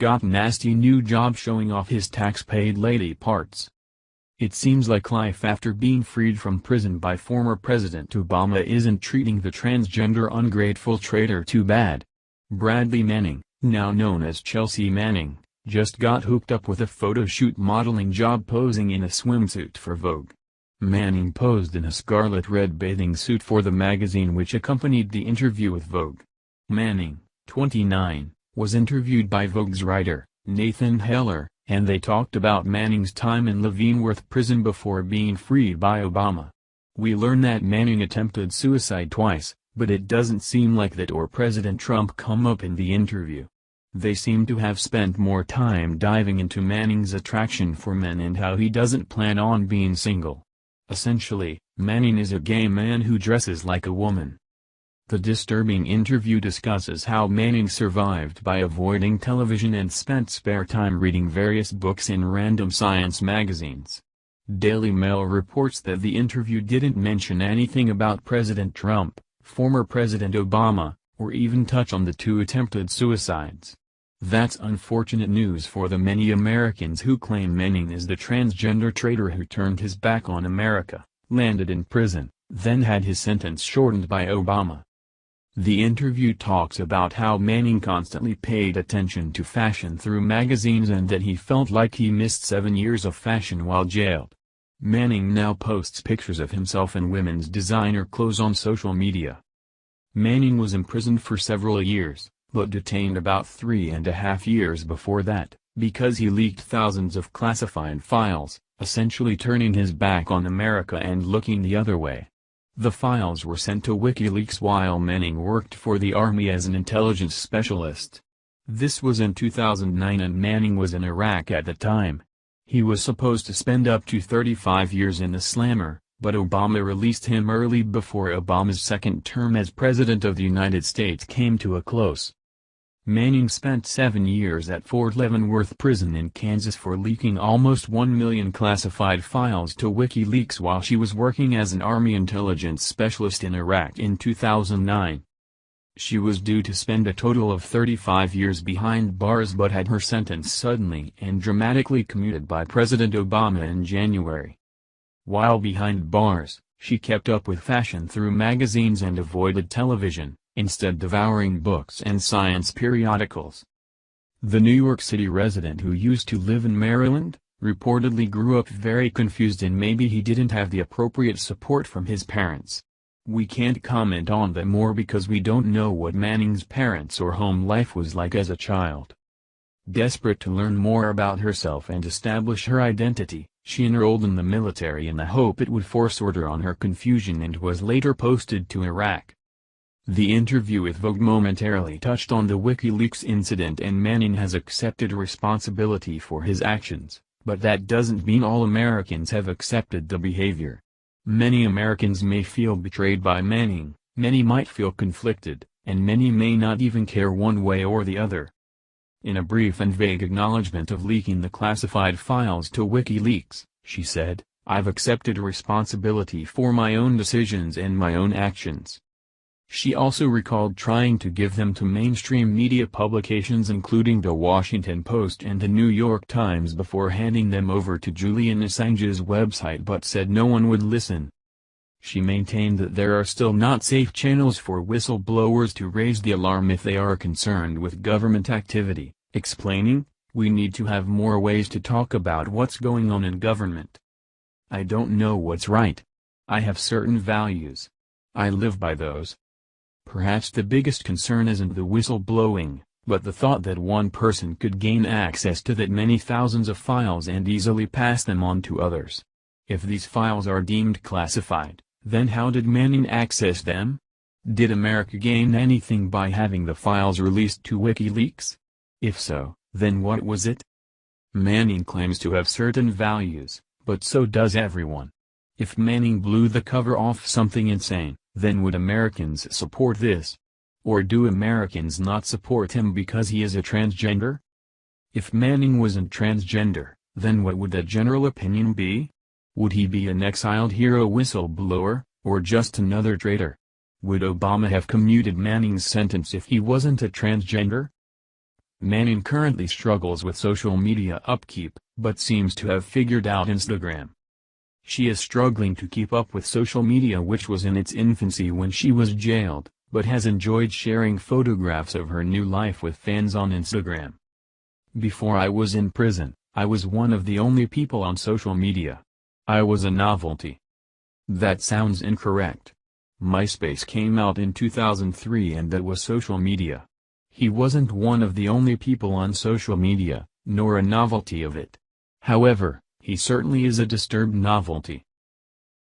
got nasty new job showing off his tax-paid lady parts. It seems like life after being freed from prison by former President Obama isn't treating the transgender ungrateful traitor too bad. Bradley Manning, now known as Chelsea Manning, just got hooked up with a photo shoot modeling job posing in a swimsuit for Vogue. Manning posed in a scarlet red bathing suit for the magazine which accompanied the interview with Vogue. Manning, 29, was interviewed by Vogue's writer, Nathan Heller, and they talked about Manning's time in Leavenworth prison before being freed by Obama. We learn that Manning attempted suicide twice, but it doesn't seem like that or President Trump come up in the interview. They seem to have spent more time diving into Manning's attraction for men and how he doesn't plan on being single. Essentially, Manning is a gay man who dresses like a woman. The disturbing interview discusses how Manning survived by avoiding television and spent spare time reading various books in random science magazines. Daily Mail reports that the interview didn't mention anything about President Trump, former President Obama, or even touch on the two attempted suicides. That's unfortunate news for the many Americans who claim Manning is the transgender traitor who turned his back on America, landed in prison, then had his sentence shortened by Obama. The interview talks about how Manning constantly paid attention to fashion through magazines and that he felt like he missed 7 years of fashion while jailed. Manning now posts pictures of himself in women's designer clothes on social media. Manning was imprisoned for several years, but detained about 3.5 years before that, because he leaked thousands of classified files, essentially turning his back on America and looking the other way. The files were sent to WikiLeaks while Manning worked for the Army as an intelligence specialist. This was in 2009 and Manning was in Iraq at the time. He was supposed to spend up to 35 years in the slammer, but Obama released him early before Obama's second term as President of the United States came to a close. Manning spent 7 years at Fort Leavenworth Prison in Kansas for leaking almost 1 million classified files to WikiLeaks while she was working as an Army intelligence specialist in Iraq in 2009. She was due to spend a total of 35 years behind bars but had her sentence suddenly and dramatically commuted by President Obama in January. While behind bars, she kept up with fashion through magazines and avoided television, instead devouring books and science periodicals. The New York City resident who used to live in Maryland, reportedly grew up very confused and maybe he didn't have the appropriate support from his parents. We can't comment on that more because we don't know what Manning's parents or home life was like as a child. Desperate to learn more about herself and establish her identity, she enrolled in the military in the hope it would force order on her confusion and was later posted to Iraq. The interview with Vogue momentarily touched on the WikiLeaks incident and Manning has accepted responsibility for his actions, but that doesn't mean all Americans have accepted the behavior. Many Americans may feel betrayed by Manning, many might feel conflicted, and many may not even care one way or the other. In a brief and vague acknowledgement of leaking the classified files to WikiLeaks, she said, "I've accepted responsibility for my own decisions and my own actions." She also recalled trying to give them to mainstream media publications including The Washington Post and The New York Times before handing them over to Julian Assange's website but said no one would listen. She maintained that there are still not safe channels for whistleblowers to raise the alarm if they are concerned with government activity, explaining, "We need to have more ways to talk about what's going on in government. I don't know what's right. I have certain values. I live by those." Perhaps the biggest concern isn't the whistleblowing, but the thought that one person could gain access to that many thousands of files and easily pass them on to others. If these files are deemed classified, then how did Manning access them? Did America gain anything by having the files released to WikiLeaks? If so, then what was it? Manning claims to have certain values, but so does everyone. If Manning blew the cover off something insane, then would Americans support this? Or do Americans not support him because he is a transgender? If Manning wasn't transgender, then what would the general opinion be? Would he be an exiled hero whistleblower, or just another traitor? Would Obama have commuted Manning's sentence if he wasn't a transgender? Manning currently struggles with social media upkeep, but seems to have figured out Instagram. She is struggling to keep up with social media, which was in its infancy when she was jailed, but has enjoyed sharing photographs of her new life with fans on Instagram. "Before I was in prison, I was one of the only people on social media. I was a novelty." That sounds incorrect. MySpace came out in 2003 and that was social media. He wasn't one of the only people on social media, nor a novelty of it. However, he certainly is a disturbed novelty.